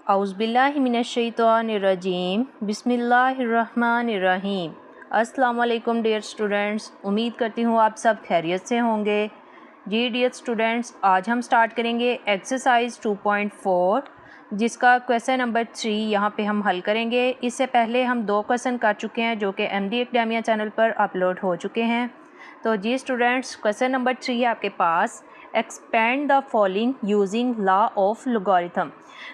औज़ुबिल्लाहिमिनश्शैतानिर्रजीम बिस्मिल्लाहिर्रहमानिर्रहीम। अस्सलाम वालेकुम डियर स्टूडेंट्स, उम्मीद करती हूँ आप सब खैरियत से होंगे। जी डियर स्टूडेंट्स, आज हम स्टार्ट करेंगे एक्सरसाइज 2.4 जिसका क्वेश्चन नंबर 3 यहाँ पे हम हल करेंगे। इससे पहले हम 2 क्वेश्चन कर चुके हैं जो कि एमडी एकेडमिया चैनल पर अपलोड हो चुके हैं। तो जी स्टूडेंट्स, क्वेश्चन नंबर 3 है आपके पास, expand the following using law of logarithm.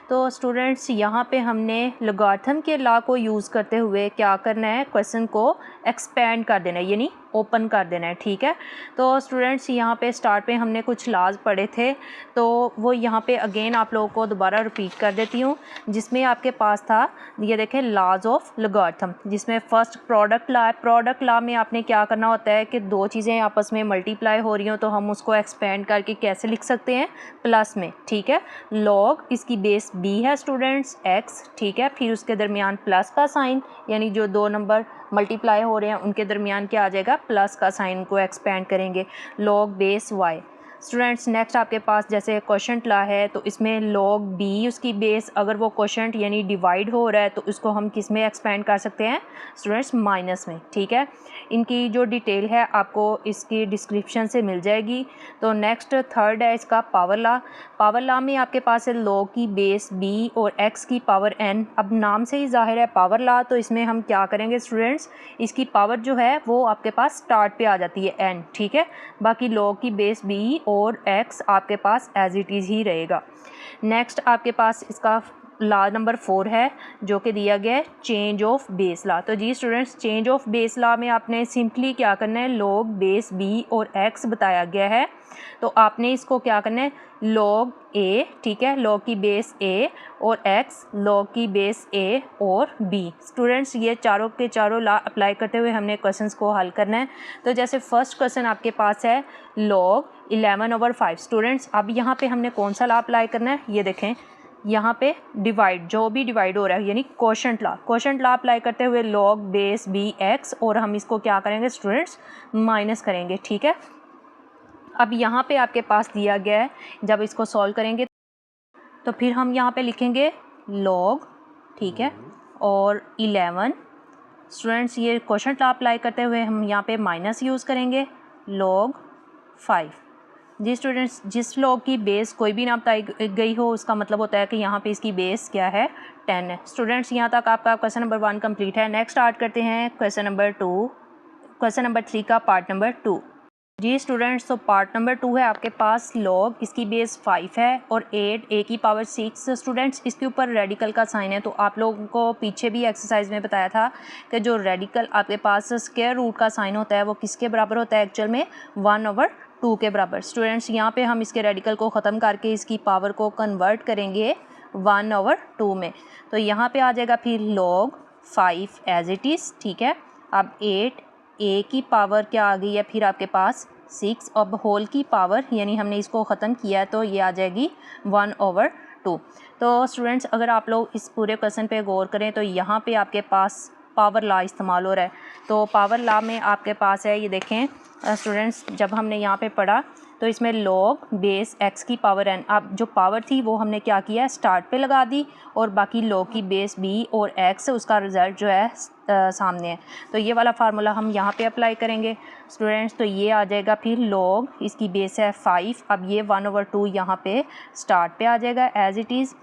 तो स्टूडेंट्स यहाँ पे हमने लॉगरिथम के लॉ को यूज़ करते हुए क्या करना है, क्वेश्चन को एक्सपेंड कर देना है, यानी ओपन कर देना है। ठीक है, तो स्टूडेंट्स यहाँ पे स्टार्ट पे हमने कुछ लॉज पढ़े थे, तो वो यहाँ पे अगेन आप लोगों को दोबारा रिपीट कर देती हूँ। जिसमें आपके पास था, ये देखें, लॉज ऑफ लॉगरिथम, जिसमें फर्स्ट प्रोडक्ट लॉ है। प्रोडक्ट लॉ में आपने क्या करना होता है कि दो चीज़ें आपस में मल्टीप्लाई हो रही हो तो हम उसको एक्सपेंड करके कैसे लिख सकते हैं, प्लस में। ठीक है, लॉग इसकी बेस b है स्टूडेंट्स, x। ठीक है, फिर उसके दरमियान प्लस का साइन, यानी जो दो नंबर मल्टीप्लाई हो रहे हैं उनके दरमियान क्या आ जाएगा, प्लस का साइन को एक्सपेंड करेंगे, log base y। Students next आपके पास जैसे क्वोशंट लॉ है, तो इसमें लॉग b उसकी बेस, अगर वो क्वोशंट यानी डिवाइड हो रहा है तो उसको हम किस में एक्सपेंड कर सकते हैं स्टूडेंट्स, माइनस में। ठीक है, इनकी जो डिटेल है आपको इसकी डिस्क्रिप्शन से मिल जाएगी। तो नेक्स्ट थर्ड है इसका पावर लॉ। पावर लॉ में आपके पास है लॉग की बेस b और x की पावर n। अब नाम से ही जाहिर है पावर लॉ, तो इसमें हम क्या करेंगे स्टूडेंट्स, इसकी पावर जो है वो आपके पास स्टार्ट पे आ जाती है n। ठीक है, बाकी लॉग की बेस b और x आपके पास एज इट इज़ ही रहेगा। नेक्स्ट आपके पास इसका लॉ नंबर 4 है जो कि दिया गया है चेंज ऑफ बेस लॉ। तो जी students, change of base law में आपने सिंपली क्या करना है, लॉग बेस b और x बताया गया है, तो आपने इसको क्या करना है, लॉग a, ठीक है, लॉग की बेस a और x, लॉग की बेस a और b। स्टूडेंट्स ये चारों के चारों लॉ अप्लाई करते हुए हमने क्वेश्चंस को हल करना है। तो जैसे फर्स्ट क्वेश्चन आपके पास है लॉग 11/5। स्टूडेंट्स अब यहाँ पे हमने कौन सा लॉ अप्लाई करना है, ये देखें, यहाँ पे डिवाइड, जो भी डिवाइड हो रहा है यानी quotient law, quotient law apply करते हुए लॉग बेस b x, और हम इसको क्या करेंगे स्टूडेंट्स, माइनस करेंगे। ठीक है, अब यहाँ पे आपके पास दिया गया है, जब इसको सॉल्व करेंगे तो फिर हम यहाँ पे लिखेंगे लॉग, ठीक है, और 11। स्टूडेंट्स ये क्वोशंट लॉ अप्लाई करते हुए हम यहाँ पे माइनस यूज़ करेंगे, लॉग 5। जी स्टूडेंट्स, जिस लॉग की बेस कोई भी ना बताई गई हो उसका मतलब होता है कि यहाँ पे इसकी बेस क्या है, 10 है। स्टूडेंट्स यहाँ तक आपका क्वेश्चन नंबर 1 कंप्लीट है। नेक्स्ट स्टार्ट करते हैं क्वेश्चन नंबर 2, क्वेश्चन नंबर 3 का पार्ट नंबर 2। जी स्टूडेंट्स, तो पार्ट नंबर 2 है आपके पास, लॉग इसकी बेस 5 है और 8 a की पावर 6। स्टूडेंट्स इसके ऊपर रेडिकल का साइन है, तो आप लोगों को पीछे भी एक्सरसाइज में बताया था कि जो रेडिकल आपके पास स्क्वायर रूट का साइन होता है वो किसके बराबर होता है, एक्चुअल में 1/2 के बराबर। स्टूडेंट्स यहाँ पे हम इसके रेडिकल को ख़त्म करके इसकी पावर को कन्वर्ट करेंगे 1/2 में, तो यहाँ पे आ जाएगा फिर लॉग 5 एज इट इज़। ठीक है, अब 8 a की पावर क्या आ गई है, फिर आपके पास 6, अब होल की पावर यानी हमने इसको ख़त्म किया है तो ये आ जाएगी 1/2। तो स्टूडेंट्स अगर आप लोग इस पूरे क्वेश्चन पे गौर करें तो यहाँ पे आपके पास पावर लॉ इस्तेमाल हो रहा है। तो पावर लॉ में आपके पास है, ये देखें स्टूडेंट्स, जब हमने यहाँ पे पढ़ा तो इसमें लॉग बेस x की पावर n, अब जो पावर थी वो हमने क्या किया, स्टार्ट पे लगा दी, और बाकी लॉग की बेस b और x उसका रिज़ल्ट जो है सामने है। तो ये वाला फार्मूला हम यहाँ पे अप्लाई करेंगे स्टूडेंट्स, तो ये आ जाएगा फिर लॉग इसकी बेस है 5, अब ये 1/2 यहाँ पे स्टार्ट पे आ जाएगा एज इट इज़।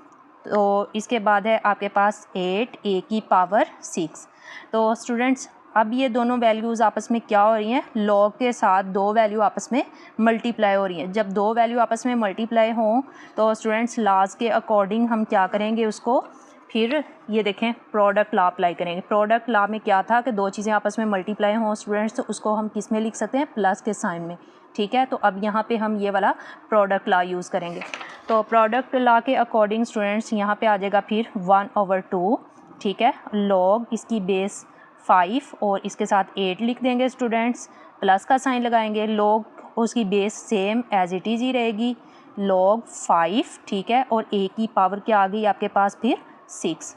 तो इसके बाद है आपके पास 8 a की पावर 6। तो स्टूडेंट्स अब ये दोनों वैल्यूज़ आपस में क्या हो रही हैं, लॉग के साथ दो वैल्यू आपस में मल्टीप्लाई हो रही हैं। जब दो वैल्यू आपस में मल्टीप्लाई हों तो स्टूडेंट्स लॉज के अकॉर्डिंग हम क्या करेंगे, उसको फिर ये देखें प्रोडक्ट लॉ अप्लाई करेंगे। प्रोडक्ट लॉ में क्या था कि दो चीज़ें आपस में मल्टीप्लाई हों स्टूडेंट्स, तो उसको हम किस में लिख सकते हैं, प्लस के साइन में। ठीक है, तो अब यहाँ पे हम ये वाला प्रोडक्ट लॉ यूज़ करेंगे। तो प्रोडक्ट लॉ के अकॉर्डिंग स्टूडेंट्स यहाँ पे आ जाएगा फिर 1/2। ठीक है, लॉग इसकी बेस 5 और इसके साथ 8 लिख देंगे स्टूडेंट्स, प्लस का साइन लगाएंगे, लॉग उसकी base same as it is ही रहेगी, लॉग 5। ठीक है, और a की पावर क्या आ गई आपके पास फिर 6।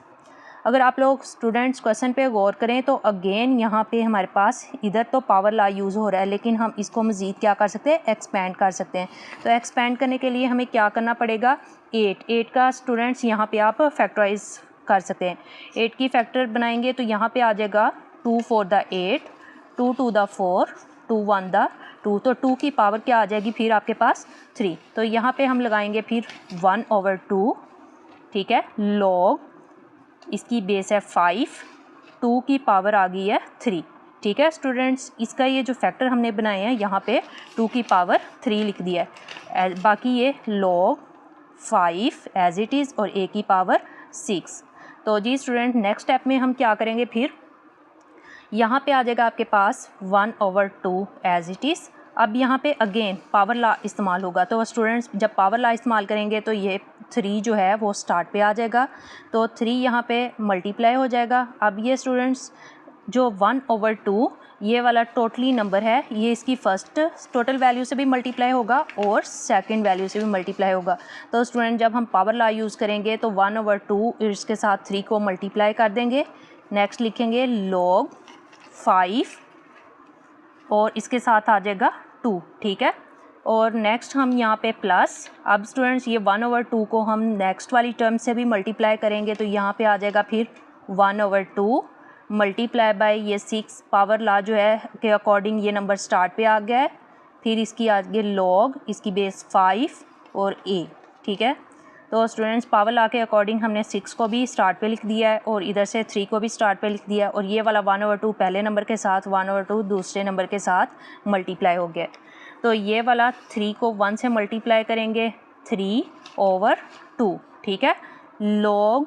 अगर आप लोग स्टूडेंट्स क्वेश्चन पे गौर करें तो अगेन यहाँ पे हमारे पास इधर तो पावर ला यूज़ हो रहा है, लेकिन हम इसको मज़ीद क्या कर सकते हैं, एक्सपेंड कर सकते हैं। तो एक्सपेंड करने के लिए हमें क्या करना पड़ेगा, 8 का स्टूडेंट्स यहाँ पे आप फैक्टराइज कर सकते हैं। 8 की फैक्टर बनाएंगे तो यहाँ पे आ जाएगा 2 4 द 8, 2 2 द 4, 2 1 द 2। तो 2 की पावर क्या आ जाएगी फिर आपके पास 3। तो यहाँ पे हम लगाएंगे फिर 1/2, ठीक है, लॉग इसकी बेस है 5, 2 की पावर आ गई है 3। ठीक है स्टूडेंट्स, इसका ये जो फैक्टर हमने बनाए हैं यहाँ पे 2 की पावर 3 लिख दिया है। बाकी ये log 5 एज इट इज़ और a की पावर 6। तो जी स्टूडेंट नेक्स्ट स्टेप में हम क्या करेंगे, फिर यहाँ पे आ जाएगा आपके पास 1/2 एज इट इज़। अब यहाँ पे अगेन पावर ला इस्तेमाल होगा, तो स्टूडेंट्स जब पावर ला इस्तेमाल करेंगे तो ये 3 जो है वो स्टार्ट पे आ जाएगा, तो 3 यहाँ पे मल्टीप्लाई हो जाएगा। अब ये स्टूडेंट्स जो 1/2 ये वाला टोटली नंबर है, ये इसकी फ़र्स्ट टोटल वैल्यू से भी मल्टीप्लाई होगा और सेकंड वैल्यू से भी मल्टीप्लाई होगा। तो स्टूडेंट जब हम पावर ला यूज़ करेंगे तो 1/2 इसके साथ 3 को मल्टीप्लाई कर देंगे। नेक्स्ट लिखेंगे log 5 और इसके साथ आ जाएगा 2, ठीक है। और नेक्स्ट हम यहाँ पे प्लस, अब स्टूडेंट्स ये 1/2 को हम नेक्स्ट वाली टर्म से भी मल्टीप्लाई करेंगे तो यहाँ पे आ जाएगा फिर 1/2 मल्टीप्लाई बाय ये 6, पावर ला जो है के अकॉर्डिंग ये नंबर स्टार्ट पे आ गया है। फिर इसकी आगे log इसकी बेस 5 और a, ठीक है। तो स्टूडेंट्स पावर ला के अकॉर्डिंग हमने 6 को भी स्टार्ट पे लिख दिया है और इधर से 3 को भी स्टार्ट पे लिख दिया है, और ये वाला 1/2 पहले नंबर के साथ 1/2 दूसरे नंबर के साथ मल्टीप्लाई हो गया। तो ये वाला 3 को 1 से मल्टीप्लाई करेंगे 3/2, ठीक है। log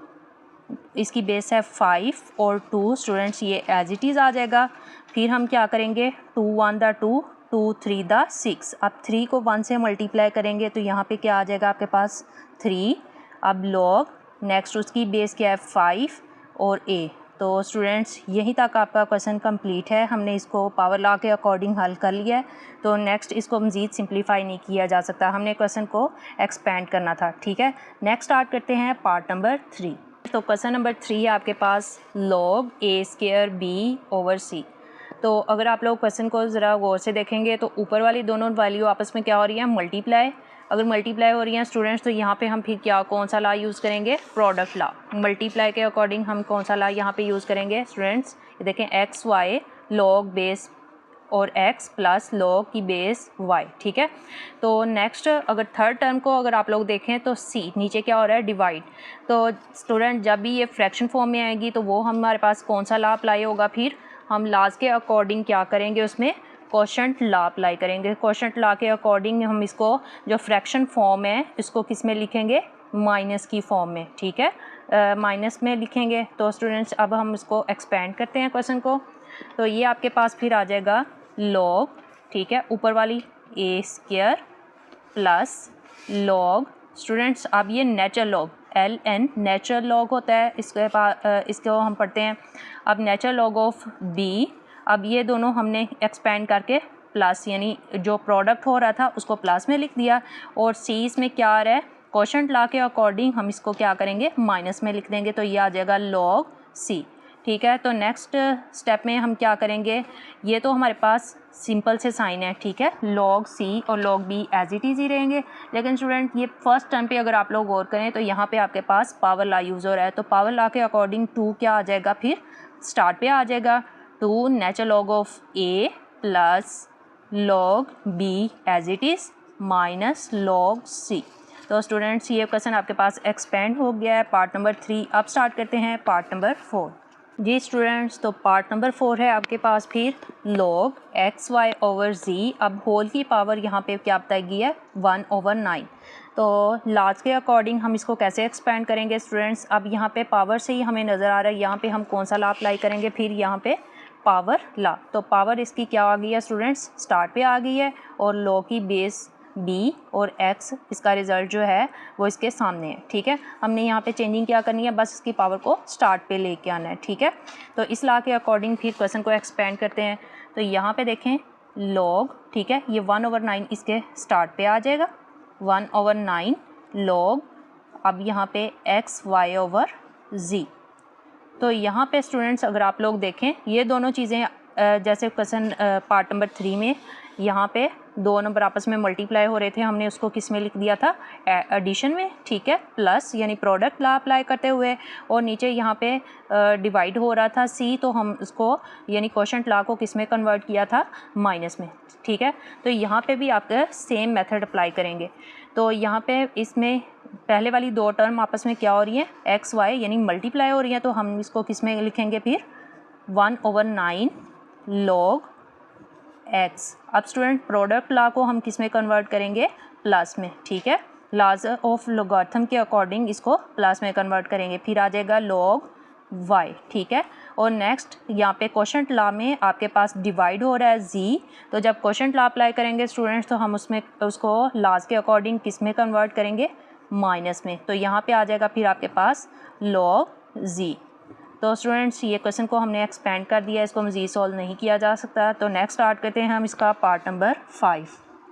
इसकी बेस है 5 और 2 स्टूडेंट्स ये एज इट इज़ आ जाएगा। फिर हम क्या करेंगे 2 1 द 2, 2 3 द 6। अब 3 को 1 से मल्टीप्लाई करेंगे तो यहाँ पे क्या आ जाएगा आपके पास 3। अब log नेक्स्ट उसकी बेस क्या है 5 और a। तो स्टूडेंट्स यहीं तक आपका क्वेश्चन कंप्लीट है, हमने इसको पावर लॉ के अकॉर्डिंग हल कर लिया है। तो नेक्स्ट इसको मज़ीद सिंप्लीफाई नहीं किया जा सकता, हमने क्वेश्चन को एक्सपेंड करना था, ठीक है। नेक्स्ट स्टार्ट करते हैं पार्ट नंबर 3। तो क्वेश्चन नंबर 3 है आपके पास log a² b/c। तो अगर आप लोग क्वेश्चन को ज़रा गौर से देखेंगे तो ऊपर वाली दोनों वैल्यू आपस में क्या हो रही है, मल्टीप्लाई। अगर मल्टीप्लाई हो रही हैं स्टूडेंट्स तो यहाँ पे हम फिर क्या कौन सा ला यूज़ करेंगे, प्रोडक्ट ला। मल्टीप्लाई के अकॉर्डिंग हम कौन सा ला यहाँ पे यूज़ करेंगे स्टूडेंट्स, ये देखें एक्स वाई log बेस और x प्लस log की बेस y, ठीक है। तो नेक्स्ट अगर थर्ड टर्म को अगर आप लोग देखें तो c नीचे क्या हो रहा है, डिवाइड। तो स्टूडेंट जब भी ये फ्रैक्शन फॉर्म में आएगी तो वो हमारे पास कौन सा ला अप्लाई होगा, फिर हम लाज के अकॉर्डिंग क्या करेंगे, उसमें कोशेंट ला अप्लाई करेंगे। कोशेंट ला के अकॉर्डिंग हम इसको जो फ्रैक्शन फॉर्म है इसको किस में लिखेंगे, माइनस की फॉर्म में, ठीक है, माइनस में लिखेंगे। तो स्टूडेंट्स अब हम इसको एक्सपेंड करते हैं क्वेश्चन को। तो ये आपके पास फिर आ जाएगा log, ठीक है, ऊपर वाली a² प्लस log स्टूडेंट्स अब ये natural log ln natural log होता है, इसको हम पढ़ते हैं। अब नेचुरल log ऑफ b, अब ये दोनों हमने एक्सपेंड करके प्लस यानी जो प्रोडक्ट हो रहा था उसको प्लस में लिख दिया, और c इसमें क्या आ रहा है, कोशेंट ला के अकॉर्डिंग हम इसको क्या करेंगे, माइनस में लिख देंगे। तो ये आ जाएगा log c, ठीक है। तो नेक्स्ट स्टेप में हम क्या करेंगे, ये तो हमारे पास सिंपल से साइन है, ठीक है, log c और log b as it is ही रहेंगे। लेकिन स्टूडेंट ये फर्स्ट टर्म पे अगर आप लोग गौर करें तो यहाँ पे आपके पास पावर ला यूज़ हो रहा है, तो पावर ला के अकॉर्डिंग 2 क्या आ जाएगा, फिर स्टार्ट पे आ जाएगा 2 natural log of a plus log b as it is minus log c। तो स्टूडेंट्स ये क्वेश्चन आपके पास एक्सपेंड हो गया है पार्ट नंबर 3। अब स्टार्ट करते हैं पार्ट नंबर 4। जी स्टूडेंट्स, तो पार्ट नंबर 4 है आपके पास फिर log xy/z। अब होल की पावर यहाँ पे क्या बताएगी है 1/9। तो लार्ज के अकॉर्डिंग हम इसको कैसे एक्सपेंड करेंगे स्टूडेंट्स, अब यहाँ पे पावर से ही हमें नज़र आ रहा है, यहाँ पे हम कौन सा ला अप्लाई करेंगे, फिर यहाँ पे पावर ला। तो पावर इसकी क्या आ गई है स्टूडेंट्स, स्टार्ट पे आ गई है, और log की बेस b और x इसका रिज़ल्ट जो है वो इसके सामने है, ठीक है। हमने यहाँ पे चेंजिंग क्या करनी है, बस इसकी पावर को स्टार्ट पे लेके आना है, ठीक है। तो इस ला के अकॉर्डिंग फिर क्वेश्चन को एक्सपेंड करते हैं। तो यहाँ पे देखें log, ठीक है, ये 1/9 इसके स्टार्ट पे आ जाएगा, 1/9 log अब यहाँ पे x y/z, तो यहाँ पे स्टूडेंट्स अगर आप लोग देखें ये दोनों चीज़ें जैसे क्वेश्चन पार्ट नंबर 3 में यहाँ पे दो नंबर आपस में मल्टीप्लाई हो रहे थे, हमने उसको किस में लिख दिया था, एडिशन में, ठीक है, प्लस यानी प्रोडक्ट ला अप्लाई करते हुए, और नीचे यहाँ पे डिवाइड हो रहा था सी, तो हम उसको यानी क्वोशंट ला को किस में कन्वर्ट किया था, माइनस में, ठीक है। तो यहाँ पे भी आप सेम मेथड अप्लाई करेंगे। तो यहाँ पे इसमें पहले वाली दो टर्म आपस में क्या हो रही है, एक्स वाई यानी मल्टीप्लाई हो रही है, तो हम इसको किस में लिखेंगे फिर, 1/9 log x। अब स्टूडेंट प्रोडक्ट लॉ को हम किस में कन्वर्ट करेंगे, प्लस में, ठीक है, लॉज ऑफ लोगारिथम के अकॉर्डिंग इसको प्लस में कन्वर्ट करेंगे, फिर आ जाएगा log y, ठीक है। और नेक्स्ट यहाँ पे क्वोशंट लॉ में आपके पास डिवाइड हो रहा है z, तो जब क्वोशंट लॉ अप्लाई करेंगे स्टूडेंट्स तो हम उसमें उसको लॉज के अकॉर्डिंग किस में कन्वर्ट करेंगे, माइनस में, तो यहाँ पे आ जाएगा फिर आपके पास log z। तो स्टूडेंट्स ये क्वेश्चन को हमने एक्सपेंड कर दिया, इसको मज़ीद सॉल्व नहीं किया जा सकता। तो नेक्स्ट स्टार्ट करते हैं हम इसका पार्ट नंबर 5।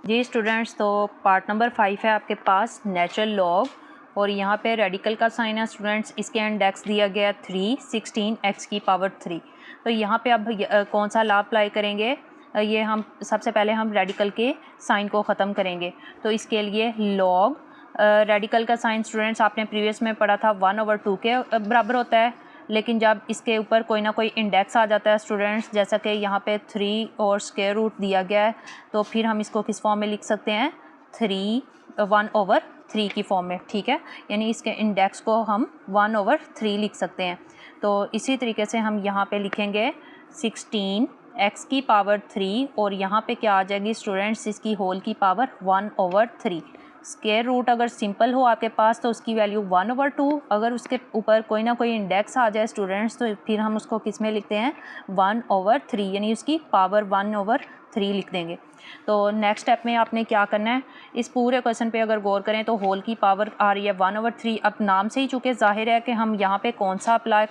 जी स्टूडेंट्स, तो पार्ट नंबर 5 है आपके पास नेचुरल लॉग, और यहाँ पे रेडिकल का साइन है स्टूडेंट्स, इसके इंडेक्स दिया गया 3, 16 x की पावर 3। तो यहाँ पे अब कौन सा लॉ अप्लाई करेंगे, ये हम सबसे पहले हम रेडिकल के साइन को ख़त्म करेंगे। तो इसके लिए लॉग रेडिकल का साइन स्टूडेंट्स आपने प्रीवियस में पढ़ा था 1/2 के बराबर होता है, लेकिन जब इसके ऊपर कोई ना कोई इंडेक्स आ जाता है स्टूडेंट्स, जैसा कि यहाँ पे 3 और स्क्वायर रूट दिया गया है, तो फिर हम इसको किस फॉर्म में लिख सकते हैं, 1/3 की फॉर्म में, ठीक है, यानी इसके इंडेक्स को हम 1/3 लिख सकते हैं। तो इसी तरीके से हम यहाँ पे लिखेंगे 16 x की पावर 3, और यहाँ पे क्या आ जाएगी स्टूडेंट्स, इसकी होल की पावर 1/3। स्क्वायर रूट अगर सिंपल हो आपके पास तो उसकी वैल्यू 1/2, अगर उसके ऊपर कोई ना कोई इंडेक्स आ जाए स्टूडेंट्स तो फिर हम उसको किस में लिखते हैं, 1/3, यानी उसकी पावर 1/3 लिख देंगे। तो नेक्स्ट स्टेप में आपने क्या करना है, इस पूरे क्वेश्चन पे अगर गौर करें तो होल की पावर आ रही है 1/3। अब नाम से ही चूँकि जाहिर है कि हम यहाँ पे कौन सा लॉ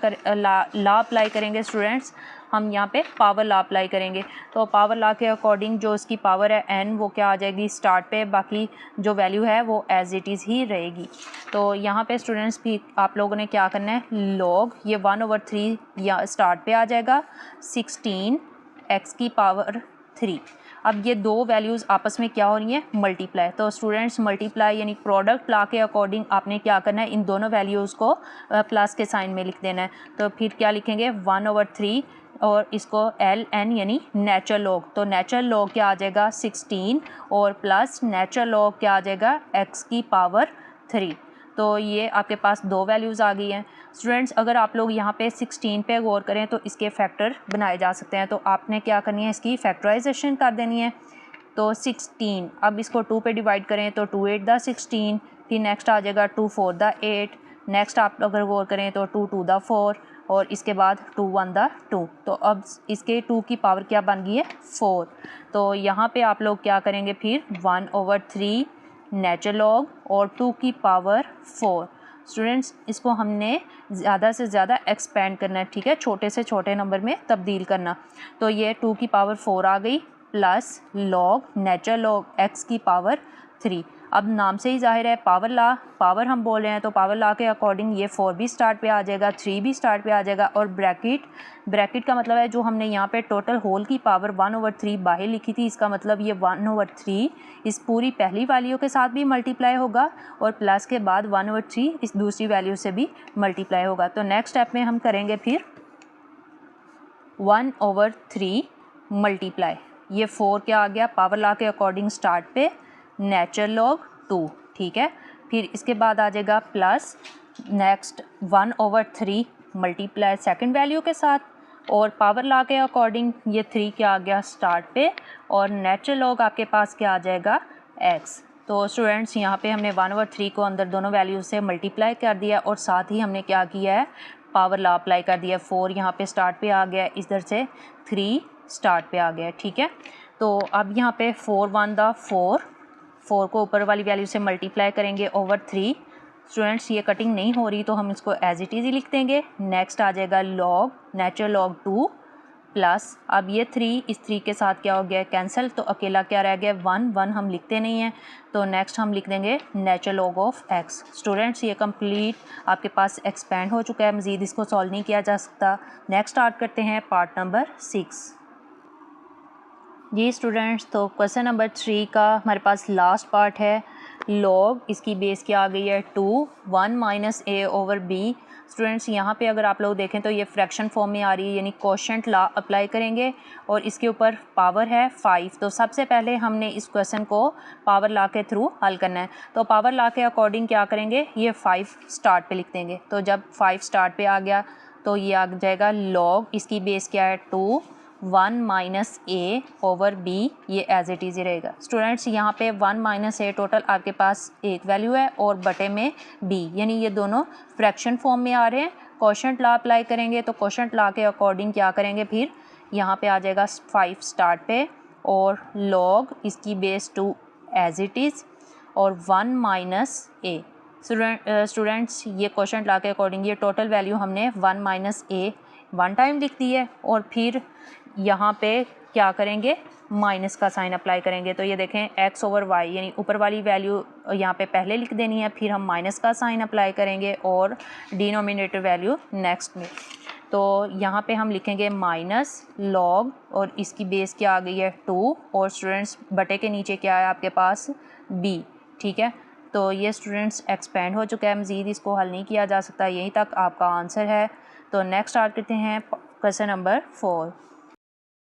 अप्लाई करेंगे स्टूडेंट्स, हम यहाँ पे पावर लॉ अप्लाई करेंगे। तो पावर लॉ के अकॉर्डिंग जो इसकी पावर है n, वो क्या आ जाएगी स्टार्ट पे, बाकी जो वैल्यू है वो एज इट इज़ ही रहेगी। तो यहाँ पे स्टूडेंट्स भी आप लोगों ने क्या करना है, लॉग ये 1/3 या स्टार्ट पे आ जाएगा, 16 x की पावर 3। अब ये दो वैल्यूज़ आपस में क्या हो रही हैं, मल्टीप्लाई। तो स्टूडेंट्स मल्टीप्लाई यानी प्रोडक्ट लॉ के अकॉर्डिंग आपने क्या करना है, इन दोनों वैल्यूज़ को प्लस के साइन में लिख देना है। तो फिर क्या लिखेंगे, 1/3 और इसको ln यानी नेचुरल लॉग, तो नेचुरल लॉग क्या आ जाएगा 16 और प्लस नेचुरल लॉग क्या आ जाएगा x की पावर 3। तो ये आपके पास दो वैल्यूज़ आ गई हैं स्टूडेंट्स। अगर आप लोग यहाँ पे 16 पे गौर करें तो इसके फैक्टर बनाए जा सकते हैं, तो आपने क्या करनी है, इसकी फैक्टराइजेशन कर देनी है। तो 16, अब इसको 2 पे डिवाइड करें तो 2 8 द 16, फिर नेक्स्ट आ जाएगा 2 4 द 8, नेक्स्ट आप अगर गौर करें तो 2 2 द 4, और इसके बाद 2 1 द 2। तो अब इसके 2 की पावर क्या बन गई है, 4। तो यहाँ पे आप लोग क्या करेंगे फिर, 1/3 नेचुरल लॉग और 2 की पावर 4। स्टूडेंट्स इसको हमने ज़्यादा से ज़्यादा एक्सपेंड करना है, ठीक है, छोटे से छोटे नंबर में तब्दील करना। तो ये 2 की पावर 4 आ गई, plus log natural log x की पावर 3। अब नाम से ही जाहिर है पावर लॉ, पावर हम बोल रहे हैं तो पावर लॉ के अकॉर्डिंग ये 4 भी स्टार्ट पे आ जाएगा, 3 भी स्टार्ट पे आ जाएगा, और ब्रैकेट का मतलब है जो हमने यहाँ पे टोटल होल की पावर 1/3 बाहर लिखी थी, इसका मतलब ये 1/3 इस पूरी पहली वैल्यू के साथ भी मल्टीप्लाई होगा, और प्लस के बाद 1/3 इस दूसरी वैल्यू से भी मल्टीप्लाई होगा। तो नेक्स्ट स्टेप में हम करेंगे फिर 1/3 मल्टीप्लाई, ये 4 क्या आ गया पावर लॉ के अकॉर्डिंग स्टार्ट पे, नेचुरल लॉग 2, ठीक है, फिर इसके बाद आ जाएगा plus next 1/3 multiply second value के साथ, और पावर लॉ के अकॉर्डिंग ये 3 क्या आ गया स्टार्ट पे, और नेचुरल लॉग आपके पास क्या आ जाएगा x। तो स्टूडेंट्स यहाँ पे हमने 1/3 को अंदर दोनों वैल्यू से मल्टीप्लाई कर दिया, और साथ ही हमने क्या किया है, पावर लॉ अप्लाई कर दिया। 4 यहाँ पे स्टार्ट पे आ गया, इधर से 3 स्टार्ट पे आ गया, ठीक है। तो अब यहाँ पे 4 1 द 4 को ऊपर वाली वैल्यू से मल्टीप्लाई करेंगे ओवर 3। स्टूडेंट्स ये कटिंग नहीं हो रही तो हम इसको एज इट इज़ ही लिख देंगे। नेक्स्ट आ जाएगा लॉग नेचुरल लॉग 2 प्लस, अब ये 3 इस 3 के साथ क्या हो गया कैंसिल, तो अकेला क्या रह गया 1, 1 हम लिखते नहीं हैं, तो नेक्स्ट हम लिख देंगे natural log of x. Students ये कंप्लीट आपके पास एक्सपेंड हो चुका है, मज़ीद इसको सॉल्व नहीं किया जा सकता। नेक्स्ट स्टार्ट करते हैं पार्ट नंबर 6। जी स्टूडेंट्स, तो क्वेश्चन नंबर 3 का हमारे पास लास्ट पार्ट है। लॉग, इसकी बेस क्या आ गई है 2, 1 माइनस ए ओवर बी। स्टूडेंट्स यहाँ पे अगर आप लोग देखें तो ये फ्रैक्शन फॉर्म में आ रही है, यानी कोशेंट लॉ अप्लाई करेंगे और इसके ऊपर पावर है 5। तो सबसे पहले हमने इस क्वेश्चन को पावर लॉ के थ्रू हल करना है। तो पावर लॉ के अकॉर्डिंग क्या करेंगे, ये 5 स्टार्ट पे लिख देंगे। तो जब 5 स्टार्ट पे आ गया तो ये आ जाएगा लॉग, इसकी बेस क्या है 2, 1 माइनस ए ओवर बी, ये एज इट इज़ ही रहेगा। स्टूडेंट्स यहाँ पे 1 माइनस ए टोटल आपके पास एक वैल्यू है और बटे में बी, यानी ये दोनों फ्रैक्शन फॉर्म में आ रहे हैं। कोशेंट लॉ अप्लाई करेंगे तो कोशेंट लॉ के अकॉर्डिंग क्या करेंगे, फिर यहाँ पे आ जाएगा 5 स्टार्ट पे और लॉग इसकी बेस 2 एज इट इज़ और 1 माइनस ए। स्टूडेंट्स ये कोशेंट लॉ के अकॉर्डिंग ये टोटल वैल्यू हमने 1 माइनस ए 1 टाइम लिख दी है और फिर यहाँ पे क्या करेंगे, माइनस का साइन अप्लाई करेंगे। तो ये देखें x ओवर वाई, यानी ऊपर वाली वैल्यू यहाँ पे पहले लिख देनी है, फिर हम माइनस का साइन अप्लाई करेंगे और डिनोमिनेटर वैल्यू नेक्स्ट में। तो यहाँ पे हम लिखेंगे माइनस लॉग और इसकी बेस क्या आ गई है 2 और स्टूडेंट्स बटे के नीचे क्या है आपके पास b, ठीक है। तो ये स्टूडेंट्स एक्सपेंड हो चुका है, मज़ीद इसको हल नहीं किया जा सकता, यहीं तक आपका आंसर है। तो नेक्स्ट स्टार्ट करते हैं क्वेश्चन नंबर 4।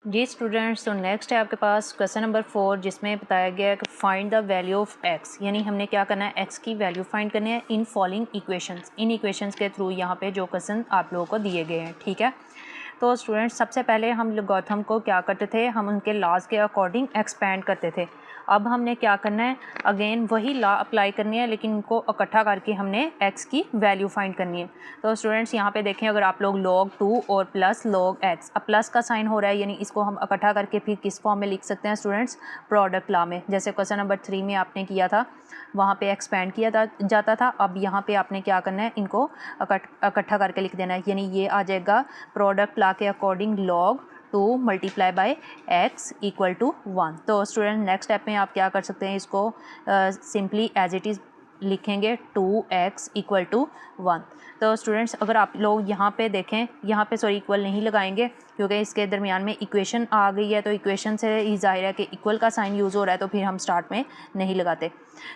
जी स्टूडेंट्स, तो नेक्स्ट है आपके पास क्वेश्चन नंबर 4, जिसमें बताया गया है कि find the value of x, यानी हमने क्या करना है एक्स की वैल्यू फाइंड करनी है in following equations. In equations के थ्रू यहाँ पे जो क्वेश्चन आप लोगों को दिए गए हैं, ठीक है। तो स्टूडेंट्स सबसे पहले हम लॉगरिथम को क्या करते थे, हम उनके लॉज के अकॉर्डिंग एक्सपेंड करते थे। अब हमने क्या करना है, अगेन वही लॉ अप्लाई करनी है, लेकिन इनको इकट्ठा करके हमने एक्स की वैल्यू फाइंड करनी है। तो स्टूडेंट्स यहाँ पे देखें, अगर आप लोग log 2 और प्लस log x, अब प्लस का साइन हो रहा है, यानी इसको हम इकट्ठा करके फिर किस फॉर्म में लिख सकते हैं स्टूडेंट्स, प्रोडक्ट लॉ में। जैसे क्वेश्चन नंबर 3 में आपने किया था, वहाँ पे एक्सपेंड किया जाता था। अब यहाँ पे आपने क्या करना है, इनको इकट्ठा करके लिख देना है, यानी ये आ जाएगा प्रोडक्ट लॉ के according log 2 multiply by x equal to 1। तो स्टूडेंट नेक्स्ट स्टेप में आप क्या कर सकते हैं, इसको सिंपली एज इट इज़ लिखेंगे 2x इक्वल टू 1। तो स्टूडेंट्स अगर आप लोग यहाँ पे देखें, यहाँ पे सॉरी इक्वल नहीं लगाएंगे क्योंकि इसके दरमियान में इक्वेशन आ गई है, तो इक्वेशन से ही जाहिर है कि इक्वल का साइन यूज़ हो रहा है, तो फिर हम स्टार्ट में नहीं लगाते।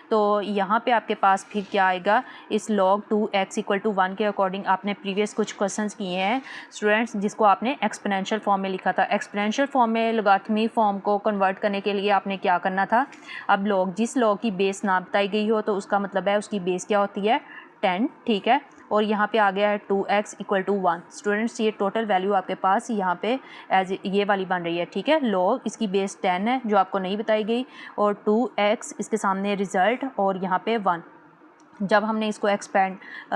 तो यहाँ पे आपके पास फिर क्या आएगा, इस log 2x इक्वल टू 1 के अकॉर्डिंग आपने प्रीवियस कुछ क्वेश्चंस किए हैं स्टूडेंट्स, जिसको आपने एक्सपोनेंशियल फॉर्म में लिखा था। एक्सपोनेंशियल फॉर्म में लॉगरिथमिक फॉर्म को कन्वर्ट करने के लिए आपने क्या करना था, अब जिस log की बेस ना बताई गई हो तो उसका मतलब है उसकी बेस क्या होती है 10, ठीक है। और यहाँ पे आ गया है 2x इक्वल टू 1। स्टूडेंट्स ये टोटल वैल्यू आपके पास यहाँ पे एज ये वाली बन रही है, ठीक है। log इसकी बेस 10 है जो आपको नहीं बताई गई, और 2x इसके सामने रिज़ल्ट, और यहाँ पे 1। जब हमने इसको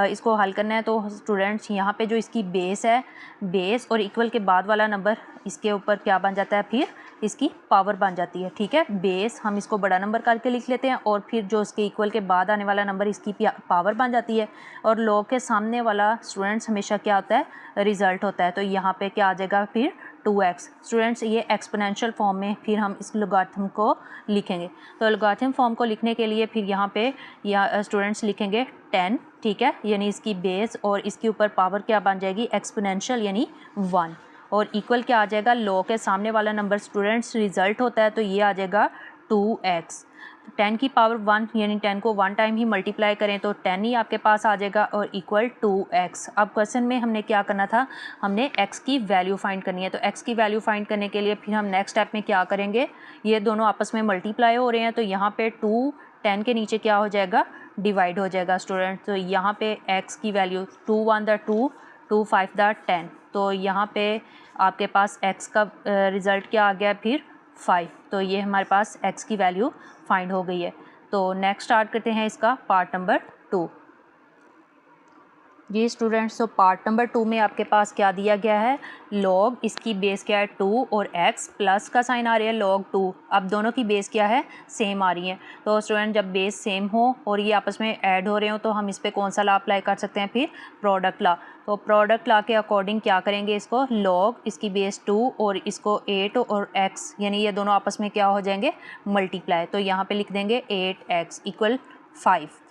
इसको हल करना है तो स्टूडेंट्स यहाँ पे जो इसकी बेस है, बेस और इक्वल के बाद वाला नंबर इसके ऊपर क्या बन जाता है, फिर इसकी पावर बन जाती है, ठीक है। बेस हम इसको बड़ा नंबर करके लिख लेते हैं और फिर जो इसके इक्वल के बाद आने वाला नंबर इसकी पावर बन जाती है, और log के सामने वाला स्टूडेंट्स हमेशा क्या होता है, रिज़ल्ट होता है। तो यहाँ पे क्या आ जाएगा फिर 2x। स्टूडेंट्स ये एक्सपोनेंशियल फॉर्म में फिर हम इस लॉगरिथम को लिखेंगे। तो लॉगरिथम फॉर्म को लिखने के लिए फिर यहाँ पे स्टूडेंट्स लिखेंगे 10, ठीक है, यानी इसकी बेस और इसके ऊपर पावर क्या बन जाएगी एक्सपोनेंशियल, यानी 1, और इक्वल क्या आ जाएगा, log के सामने वाला नंबर स्टूडेंट्स रिज़ल्ट होता है, तो ये आ जाएगा 2x। 10 की पावर 1, यानी 10 को 1 टाइम ही मल्टीप्लाई करें तो 10 ही आपके पास आ जाएगा और इक्वल 2x। अब क्वेश्चन में हमने क्या करना था, हमने x की वैल्यू फाइंड करनी है। तो x की वैल्यू फाइंड करने के लिए फिर हम नेक्स्ट स्टेप में क्या करेंगे, ये दोनों आपस में मल्टीप्लाई हो रहे हैं, तो यहाँ पे 2 10 के नीचे क्या हो जाएगा, डिवाइड हो जाएगा स्टूडेंट। तो यहाँ पे x की वैल्यू 2 1 द 2, 2 5 द 10, तो यहाँ पे आपके पास x का रिज़ल्ट क्या आ गया फिर 5। तो ये हमारे पास x की वैल्यू फाइंड हो गई है। तो नेक्स्ट स्टार्ट करते हैं इसका पार्ट नंबर 2। जी स्टूडेंट्स, तो पार्ट नंबर 2 में आपके पास क्या दिया गया है, लॉग, इसकी बेस क्या है 2 और x प्लस का साइन आ रही है log 2। अब दोनों की बेस क्या है, सेम आ रही है। तो स्टूडेंट जब बेस सेम हो और ये आपस में ऐड हो रहे हो तो हम इस पर कौन सा लॉ अप्लाई कर सकते हैं, फिर प्रोडक्ट लॉ। तो प्रोडक्ट लॉ के अकॉर्डिंग क्या करेंगे, इसको लॉग, इसकी बेस 2 और इसको 8 और x, यानी ये दोनों आपस में क्या हो जाएंगे, मल्टीप्लाई। तो यहाँ पे लिख देंगे 8x इक्वल 5।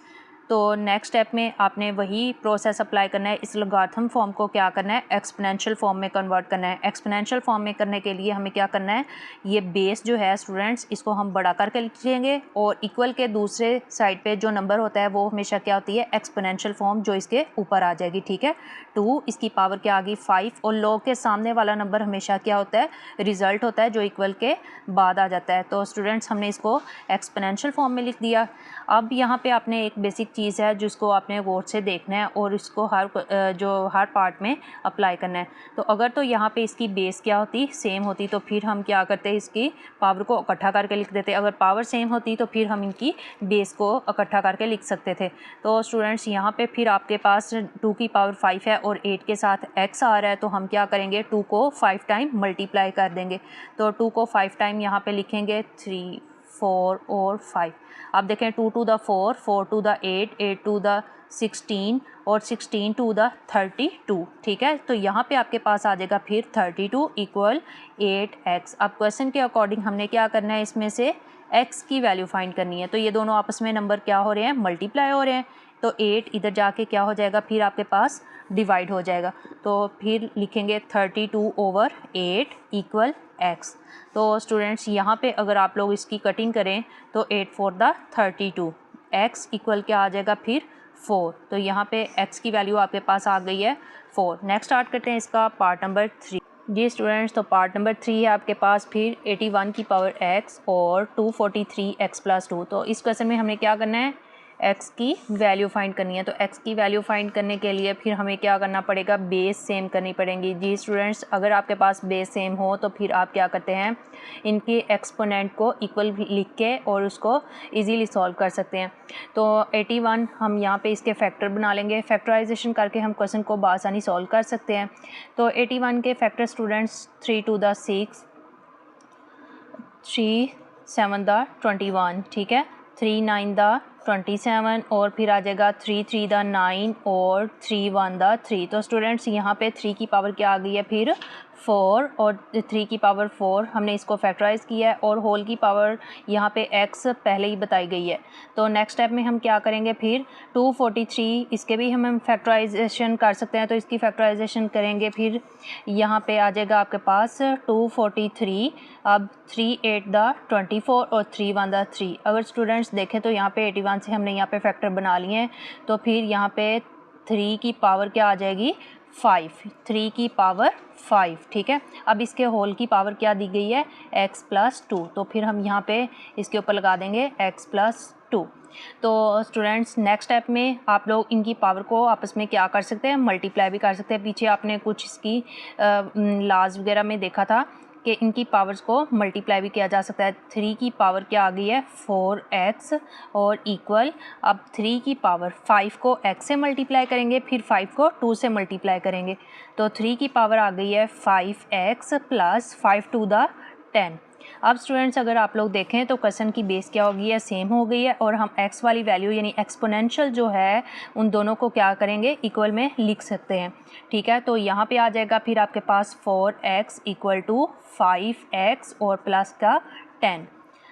तो नेक्स्ट स्टेप में आपने वही प्रोसेस अप्लाई करना है। इस लॉगरिथम फॉर्म को क्या करना है, एक्सपोनेंशियल फॉर्म में कन्वर्ट करना है। एक्सपोनेंशियल फॉर्म में करने के लिए हमें क्या करना है, ये बेस जो है स्टूडेंट्स, इसको हम बड़ा करके लिखेंगे और इक्वल के दूसरे साइड पे जो नंबर होता है वो हमेशा क्या होती है, एक्सपोनेंशियल फॉर्म, जो इसके ऊपर आ जाएगी। ठीक है, 2 इसकी पावर क्या आ गई 5 और लॉग के सामने वाला नंबर हमेशा क्या होता है, रिजल्ट होता है जो इक्वल के बाद आ जाता है। तो स्टूडेंट्स हमने इसको एक्सपोनेंशियल फॉर्म में लिख दिया। अब यहाँ पे आपने एक बेसिक चीज़ है जिसको आपने गौर से देखना है और इसको हर पार्ट में अप्लाई करना है। तो अगर तो यहाँ पे इसकी बेस क्या होती, सेम होती, तो फिर हम क्या करते हैं, इसकी पावर को इकट्ठा करके लिख देते। अगर पावर सेम होती तो फिर हम इनकी बेस को इकट्ठा करके लिख सकते थे। तो स्टूडेंट्स यहाँ पे फिर आपके पास 2 की पावर 5 है और 8 के साथ x आ रहा है, तो हम क्या करेंगे, 2 को 5 टाइम मल्टीप्लाई कर देंगे। तो 2 को 5 टाइम यहाँ पे लिखेंगे 3, 4 और 5। अब देखें 2 to the 4, 4 to the 8, 8 to the 16 और 16 टू द 32। ठीक है, तो यहाँ पे आपके पास आ जाएगा फिर 32 इक्वल 8x। अब क्वेश्चन के अकॉर्डिंग हमने क्या करना है, इसमें से x की वैल्यू फाइंड करनी है। तो ये दोनों आपस में नंबर क्या हो रहे हैं, मल्टीप्लाई हो रहे हैं। तो 8 इधर जाके क्या हो जाएगा, फिर आपके पास डिवाइड हो जाएगा। तो फिर लिखेंगे 32 ओवर 8 इक्वल x। तो स्टूडेंट्स यहाँ पे अगर आप लोग इसकी कटिंग करें तो 8 4 द 32, x इक्वल क्या आ जाएगा फिर 4। तो यहाँ पे x की वैल्यू आपके पास आ गई है 4। नेक्स्ट स्टार्ट करते हैं इसका पार्ट नंबर 3। जी स्टूडेंट्स, तो पार्ट नंबर 3 है आपके पास फिर 81 की पावर x और 243x प्लस 2। तो इस क्वेश्चन में हमें क्या करना है, x की वैल्यू फाइंड करनी है। तो x की वैल्यू फाइंड करने के लिए फिर हमें क्या करना पड़ेगा, बेस सेम करनी पड़ेगी। जी स्टूडेंट्स, अगर आपके पास बेस सेम हो तो फिर आप क्या करते हैं, इनके एक्सपोनेंट को इक्वल लिख के और उसको इजीली सॉल्व कर सकते हैं। तो 81 हम यहाँ पे इसके फैक्टर बना लेंगे। फैक्टराइजेशन करके हम क्वेश्चन को बआसानी सॉल्व कर सकते हैं। तो 81 के factor students 3 to the 6, 3 7 the 21, ठीक है, 3 9 द 27 और फिर आ जाएगा 3 3 द 9 और 3 1 द 3। तो स्टूडेंट्स यहाँ पे 3 की पावर क्या आ गई है, फिर 4 और 3 की पावर 4 हमने इसको फैक्टराइज किया है और होल की पावर यहाँ पे x पहले ही बताई गई है। तो नेक्स्ट स्टेप में हम क्या करेंगे, फिर 243 इसके भी हम फैक्टराइजेशन कर सकते हैं। तो इसकी फैक्टराइजेशन करेंगे, फिर यहाँ पे आ जाएगा आपके पास 243। अब 3 8 द 24 और 3 1 द 3। अगर स्टूडेंट्स देखें तो यहाँ पे 81 से हमने यहाँ पे फैक्टर बना लिए हैं। तो फिर यहाँ पे 3 की पावर क्या आ जाएगी 5, 3 की पावर 5, ठीक है। अब इसके होल की पावर क्या दी गई है, x प्लस 2। तो फिर हम यहाँ पे इसके ऊपर लगा देंगे x प्लस 2। तो स्टूडेंट्स नेक्स्ट स्टेप में आप लोग इनकी पावर को आपस में क्या कर सकते हैं, मल्टीप्लाई भी कर सकते हैं। पीछे आपने कुछ इसकी लाज वगैरह में देखा था कि इनकी पावर्स को मल्टीप्लाई भी किया जा सकता है। 3 की पावर क्या आ गई है 4x और इक्वल, अब 3 की पावर 5 को x से मल्टीप्लाई करेंगे, फिर 5 को 2 से मल्टीप्लाई करेंगे। तो 3 की पावर आ गई है 5x प्लस 5 टू द 10। अब स्टूडेंट्स अगर आप लोग देखें तो क्वेश्चन की बेस क्या हो गई है, सेम हो गई है और हम x वाली वैल्यू यानी एक्सपोनेंशियल जो है उन दोनों को क्या करेंगे, इक्वल में लिख सकते हैं। ठीक है, तो यहाँ पे आ जाएगा फिर आपके पास 4x इक्वल टू 5x और प्लस का 10।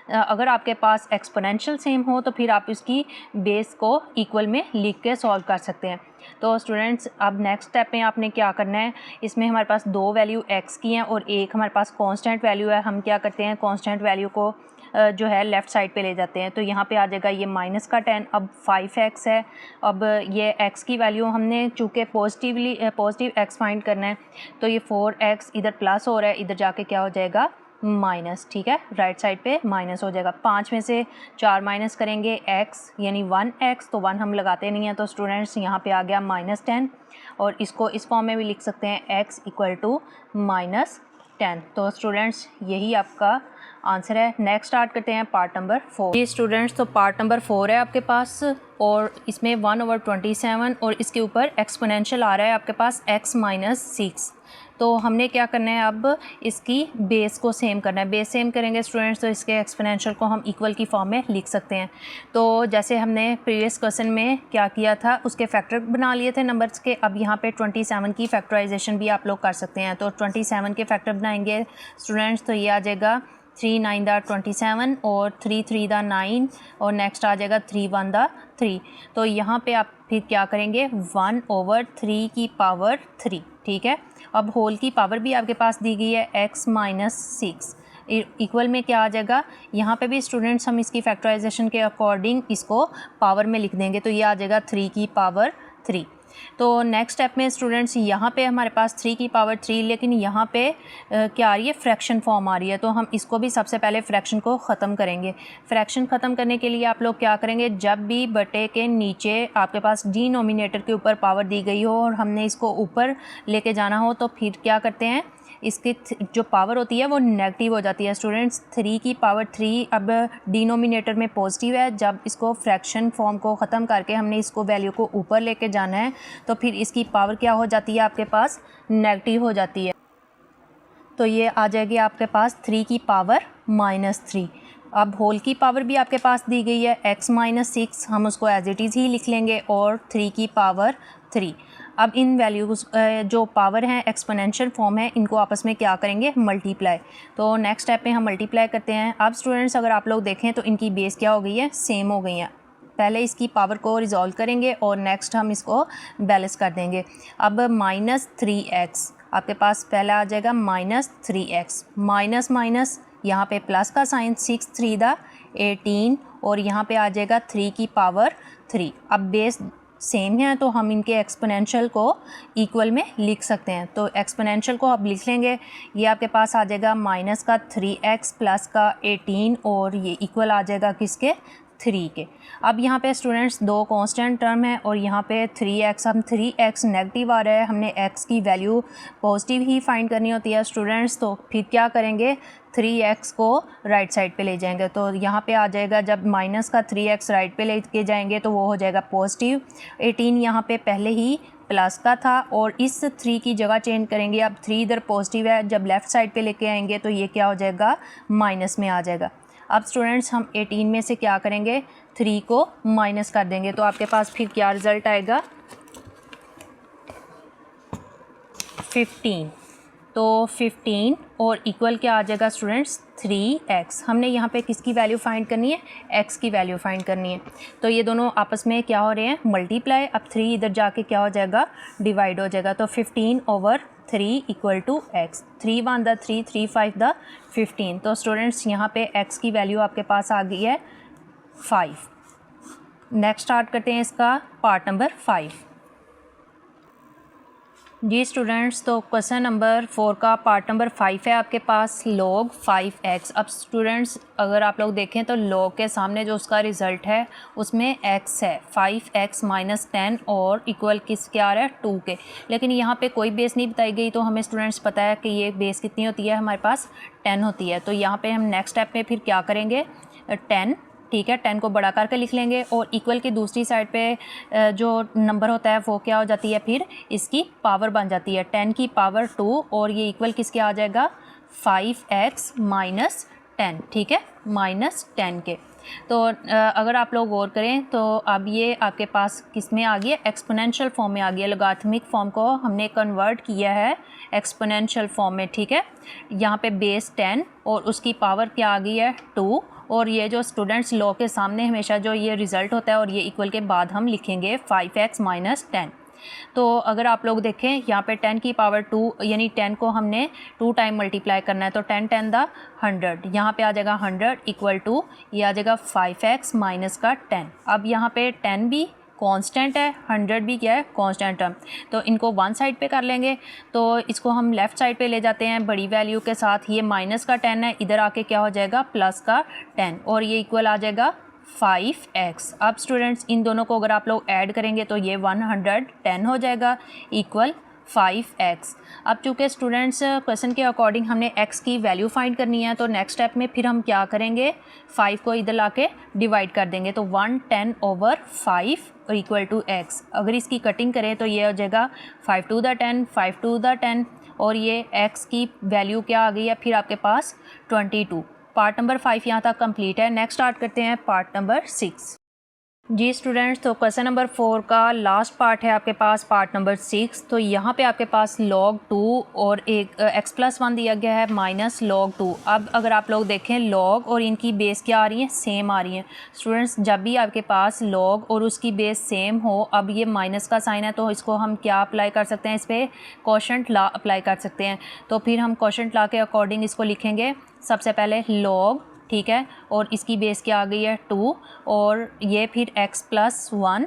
अगर आपके पास एक्सपोनेंशियल सेम हो तो फिर आप इसकी बेस को इक्वल में लिख के सॉल्व कर सकते हैं। तो स्टूडेंट्स अब नेक्स्ट स्टेप में आपने क्या करना है, इसमें हमारे पास 2 वैल्यू x की हैं और एक हमारे पास कांस्टेंट वैल्यू है। हम क्या करते हैं, कांस्टेंट वैल्यू को जो है लेफ़्ट साइड पे ले जाते हैं। तो यहाँ पे आ जाएगा ये माइनस का 10। अब 5x है। अब ये x की वैल्यू हमने चूँकि पॉजिटिव x फाइंड करना है, तो ये 4x इधर प्लस हो रहा है, इधर जाके क्या हो जाएगा माइनस। ठीक है, राइट साइड पे माइनस हो जाएगा। 5 में से 4 माइनस करेंगे x यानी 1x, तो 1 हम लगाते नहीं हैं। तो स्टूडेंट्स यहाँ पे आ गया -10 और इसको इस फॉर्म में भी लिख सकते हैं x इक्वल टू -10। तो स्टूडेंट्स यही आपका आंसर है। नेक्स्ट स्टार्ट करते हैं पार्ट नंबर 4। जी स्टूडेंट्स, तो पार्ट नंबर 4 है आपके पास और इसमें 1/27 और इसके ऊपर एक्सपोनेंशियल आ रहा है आपके पास x-6। तो हमने क्या करना है, अब इसकी बेस को सेम करना है। बेस सेम करेंगे स्टूडेंट्स तो इसके एक्सपोनेंशियल को हम इक्वल की फॉर्म में लिख सकते हैं। तो जैसे हमने प्रीवियस क्वेश्चन में क्या किया था, उसके फैक्टर बना लिए थे नंबर्स के। अब यहाँ पे 27 की फैक्टराइजेशन भी आप लोग कर सकते हैं। तो 27 के फैक्टर बनाएंगे स्टूडेंट्स, तो ये आ जाएगा 3 9 दा 27 और 3 3 दा 9 और नेक्स्ट आ जाएगा 3 1 दा 3। तो यहाँ पे आप फिर क्या करेंगे, 1/3 की पावर 3, ठीक है। अब होल की पावर भी आपके पास दी गई है x-6 इक्वल में क्या आ जाएगा, यहाँ पे भी स्टूडेंट्स हम इसकी फैक्टराइजेशन के अकॉर्डिंग इसको पावर में लिख देंगे। तो ये आ जाएगा 3 की पावर 3। तो नेक्स्ट स्टेप में स्टूडेंट्स यहाँ पे हमारे पास 3 की पावर 3, लेकिन यहाँ पे क्या आ रही है, फ्रैक्शन फॉर्म आ रही है। तो हम इसको भी सबसे पहले फ्रैक्शन को ख़त्म करेंगे। फ्रैक्शन ख़त्म करने के लिए आप लोग क्या करेंगे, जब भी बटे के नीचे आपके पास डिनोमिनेटर के ऊपर पावर दी गई हो और हमने इसको ऊपर लेके जाना हो, तो फिर क्या करते हैं, इसकी जो पावर होती है वो नेगेटिव हो जाती है स्टूडेंट्स। 3 की पावर 3 अब डिनोमिनेटर में पॉजिटिव है। जब इसको फ्रैक्शन फॉर्म को ख़त्म करके हमने इसको वैल्यू को ऊपर लेके जाना है, तो फिर इसकी पावर क्या हो जाती है, आपके पास नेगेटिव हो जाती है। तो ये आ जाएगी आपके पास 3 की पावर -3। अब होल की पावर भी आपके पास दी गई है x-6, हम उसको एज इट इज़ ही लिख लेंगे, और 3 की पावर 3। अब इन वैल्यूज़ जो पावर हैं एक्सपोनेंशियल फॉर्म है, इनको आपस में क्या करेंगे, मल्टीप्लाई। तो नेक्स्ट स्टेप में हम मल्टीप्लाई करते हैं। अब स्टूडेंट्स अगर आप लोग देखें तो इनकी बेस क्या हो गई है, सेम हो गई है। पहले इसकी पावर को रिजॉल्व करेंगे और नेक्स्ट हम इसको बैलेंस कर देंगे। अब -3x आपके पास पहला आ जाएगा, -3x माइनस माइनस यहाँ पे प्लस का साइन, 6 3 दा 18 और यहाँ पे आ जाएगा 3 की पावर 3। अब बेस सेम है तो हम इनके एक्सपोनेंशियल को इक्वल में लिख सकते हैं। तो एक्सपोनेंशियल को अब लिख लेंगे, ये आपके पास आ जाएगा माइनस का 3x प्लस का 18 और ये इक्वल आ जाएगा किसके, 3 के। अब यहाँ पे स्टूडेंट्स दो कांस्टेंट टर्म है और यहाँ पे 3x, हम 3x नेगेटिव आ रहा है, हमने x की वैल्यू पॉजिटिव ही फाइंड करनी होती है स्टूडेंट्स। तो फिर क्या करेंगे, 3x को राइट साइड पे ले जाएंगे। तो यहाँ पे आ जाएगा, जब माइनस का 3x राइट पे लेके जाएंगे तो वो हो जाएगा पॉजिटिव। 18 यहाँ पे पहले ही प्लस का था और इस 3 की जगह चेंज करेंगे। अब 3 इधर पॉजिटिव है, जब लेफ़्ट साइड पे लेके आएंगे तो ये क्या हो जाएगा, माइनस में आ जाएगा। अब स्टूडेंट्स हम 18 में से क्या करेंगे, 3 को माइनस कर देंगे। तो आपके पास फिर क्या रिज़ल्ट आएगा, 15। तो 15 और इक्वल क्या आ जाएगा स्टूडेंट्स, 3x। हमने यहाँ पे किसकी वैल्यू फाइंड करनी है, x की वैल्यू फाइंड करनी है। तो ये दोनों आपस में क्या हो रहे हैं, मल्टीप्लाई। अब 3 इधर जाके क्या हो जाएगा, डिवाइड हो जाएगा। तो 15/3 इक्वल टू x। 3 1 दा 3, 3 5 दा 15। तो स्टूडेंट्स यहाँ पे x की वैल्यू आपके पास आ गई है 5। नेक्स्ट स्टार्ट करते हैं इसका पार्ट नंबर 5। जी स्टूडेंट्स, तो क्वेश्चन नंबर 4 का पार्ट नंबर 5 है आपके पास, log 5x। अब स्टूडेंट्स अगर आप लोग देखें तो log के सामने जो उसका रिज़ल्ट है उसमें x है, 5x - 10 और इक्वल किस क्या आ रहा है, 2 के। लेकिन यहाँ पे कोई बेस नहीं बताई गई। तो हमें स्टूडेंट्स पता है कि ये बेस कितनी होती है, हमारे पास 10 होती है। तो यहाँ पे हम नेक्स्ट स्टेप में फिर क्या करेंगे, 10, ठीक है, 10 को बड़ा करके लिख लेंगे और इक्वल की दूसरी साइड पे जो नंबर होता है वो क्या हो जाती है, फिर इसकी पावर बन जाती है 10 की पावर 2 और ये इक्वल किसके आ जाएगा, 5x - 10, ठीक है, -10 के। तो अगर आप लोग गौर करें तो अब ये आपके पास किस में आ गई है, एक्सपोनेंशियल फॉर्म में आ गया। लॉगरिथमिक फॉर्म को हमने कन्वर्ट किया है एक्सपोनेंशियल फॉर्म में, ठीक है। यहाँ पे बेस 10 और उसकी पावर क्या आ गई है, 2। और ये जो स्टूडेंट्स लॉ के सामने हमेशा जो ये रिज़ल्ट होता है और ये इक्वल के बाद हम लिखेंगे 5x - 10। तो अगर आप लोग देखें यहाँ पे 10 की पावर 2 यानी 10 को हमने 2 टाइम मल्टीप्लाई करना है। तो 10 10 दा 100, यहाँ पे आ जाएगा 100 इक्वल टू ये आ जाएगा 5x माइनस का 10। अब यहाँ पे 10 भी कांस्टेंट है, 100 भी क्या है, कांस्टेंट टर्म। तो इनको वन साइड पे कर लेंगे। तो इसको हम लेफ़्ट साइड पे ले जाते हैं बड़ी वैल्यू के साथ। ये माइनस का 10 है, इधर आके क्या हो जाएगा, प्लस का 10 और ये इक्वल आ जाएगा 5x। अब स्टूडेंट्स इन दोनों को अगर आप लोग ऐड करेंगे तो ये 110 हो जाएगा इक्वल 5x। अब चूँकि स्टूडेंट्स क्वेश्चन के अकॉर्डिंग हमने x की वैल्यू फाइंड करनी है, तो नेक्स्ट स्टेप में फिर हम क्या करेंगे, 5 को इधर लाके डिवाइड कर देंगे, तो 1/10/5 इक्वल टू x। अगर इसकी कटिंग करें तो ये हो जाएगा 5 to the 10, 5 to the 10, और ये x की वैल्यू क्या आ गई है फिर आपके पास 22। पार्ट नंबर 5 यहाँ तक कंप्लीट है। नेक्स्ट स्टार्ट करते हैं पार्ट नंबर 6। जी स्टूडेंट्स, तो क्वेश्चन नंबर 4 का लास्ट पार्ट है आपके पास, पार्ट नंबर 6। तो यहाँ पे आपके पास log 2 और एक x+1 दिया गया है माइनस log 2। अब अगर आप लोग देखें log और इनकी बेस क्या आ रही है, सेम आ रही है। स्टूडेंट्स, जब भी आपके पास log और उसकी बेस सेम हो, अब ये माइनस का साइन है तो इसको हम क्या अप्लाई कर सकते हैं, इस पर क्वोशंट लॉ अप्लाई कर सकते हैं। तो फिर हम क्वोशंट लॉ के अकॉर्डिंग इसको लिखेंगे। सबसे पहले log, ठीक है, और इसकी बेस क्या आ गई है 2, और ये फिर x+1।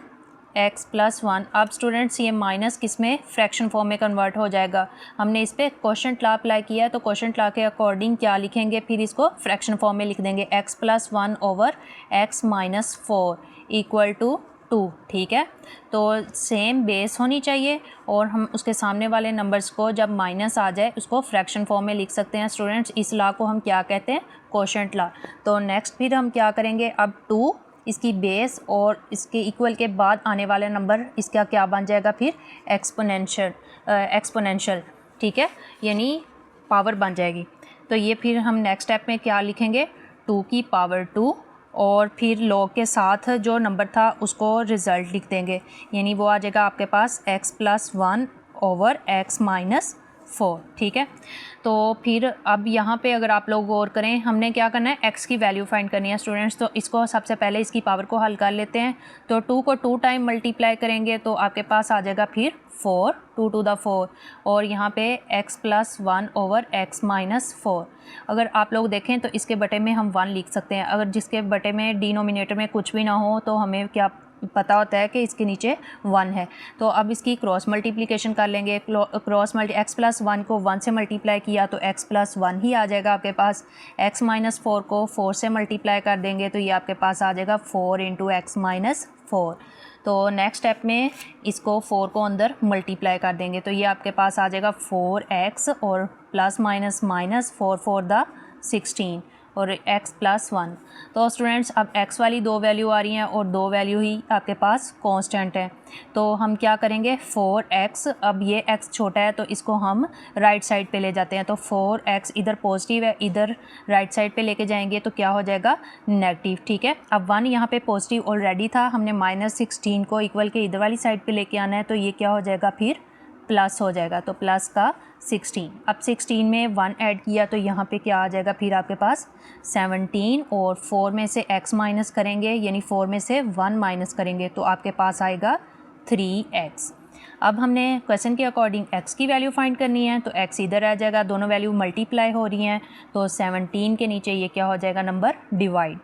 अब स्टूडेंट्स ये माइनस किस में, फ्रैक्शन फॉर्म में कन्वर्ट हो जाएगा। हमने इस पर क्वोशंट लॉ अप्लाई किया है, तो क्वोशंट लॉ के अकॉर्डिंग क्या लिखेंगे, फिर इसको फ्रैक्शन फॉर्म में लिख देंगे, x+1/x-4 इक्वल टू 2। ठीक है, तो सेम बेस होनी चाहिए और हम उसके सामने वाले नंबर्स को जब माइनस आ जाए उसको फ्रैक्शन फॉर्म में लिख सकते हैं। स्टूडेंट्स, इस लॉ को हम क्या कहते हैं, क्वोशंट लॉ। तो नेक्स्ट फिर हम क्या करेंगे, अब 2 इसकी बेस और इसके इक्वल के बाद आने वाले नंबर इसका क्या बन जाएगा, फिर एक्सपोनेंशियल। ठीक है, यानी पावर बन जाएगी। तो ये फिर हम नेक्स्ट स्टेप में क्या लिखेंगे, 2 की पावर 2, और फिर log के साथ जो नंबर था उसको रिज़ल्ट लिख देंगे, यानी वो आ जाएगा आपके पास x+1/x-4। ठीक है, तो फिर अब यहाँ पे अगर आप लोग गौर करें, हमने क्या करना है, x की वैल्यू फाइंड करनी है स्टूडेंट्स। तो इसको सबसे पहले इसकी पावर को हल कर लेते हैं। तो 2 को 2 टाइम मल्टीप्लाई करेंगे तो आपके पास आ जाएगा फिर 4, 2 to the 4, और यहाँ पे x+1/x-4। अगर आप लोग देखें तो इसके बटे में हम 1 लिख सकते हैं। अगर जिसके बटे में डिनोमिनेटर में कुछ भी ना हो तो हमें क्या पता होता है कि इसके नीचे 1 है। तो अब इसकी क्रॉस मल्टीप्लिकेशन कर लेंगे। x+1 को 1 से मल्टीप्लाई किया तो x+1 ही आ जाएगा आपके पास। x-4 को 4 से मल्टीप्लाई कर देंगे तो ये आपके पास आ जाएगा 4 × x-4। तो नेक्स्ट स्टेप में इसको 4 को अंदर मल्टीप्लाई कर देंगे तो ये आपके पास आ जाएगा 4x और प्लस माइनस माइनस 4 4 द 16 और x+1। तो स्टूडेंट्स, अब x वाली 2 वैल्यू आ रही हैं और 2 वैल्यू ही आपके पास कांस्टेंट है। तो हम क्या करेंगे, 4x, अब ये x छोटा है तो इसको हम राइट साइड पे ले जाते हैं। तो 4x इधर पॉजिटिव है, इधर राइट साइड पे लेके जाएंगे तो क्या हो जाएगा, नेगेटिव। ठीक है, अब 1 यहाँ पे पॉजिटिव ऑलरेडी था, हमने -16 को इक्वल के इधर वाली साइड पे लेके आना है तो ये क्या हो जाएगा, फिर प्लस हो जाएगा। तो प्लस का 16। अब 16 में 1 ऐड किया तो यहाँ पे क्या आ जाएगा, फिर आपके पास 17, और 4 में से x माइनस करेंगे, यानी 4 में से 1 माइनस करेंगे तो आपके पास आएगा 3x। अब हमने क्वेश्चन के अकॉर्डिंग x की वैल्यू फाइंड करनी है तो x इधर आ जाएगा, दोनों वैल्यू मल्टीप्लाई हो रही हैं तो 17 के नीचे ये क्या हो जाएगा, नंबर डिवाइड।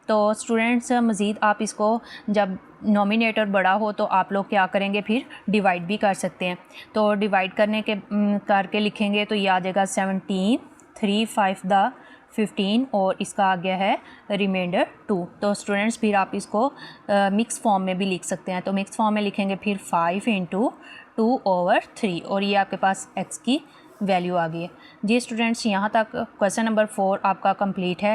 तो स्टूडेंट्स, मज़ीद आप इसको जब नॉमिनेटर बड़ा हो तो आप लोग क्या करेंगे, फिर डिवाइड भी कर सकते हैं। तो डिवाइड करके लिखेंगे तो ये आ जाएगा 17, 3 5 द 15 और इसका आ गया है रिमाइंडर 2। तो स्टूडेंट्स, फिर आप इसको मिक्स फॉर्म में भी लिख सकते हैं। तो मिक्स फॉर्म में लिखेंगे फिर 5 × 2/3 और ये आपके पास x की वैल्यू आ गई है। जी स्टूडेंट्स, यहाँ तक क्वेश्चन नंबर 4 आपका कंप्लीट है।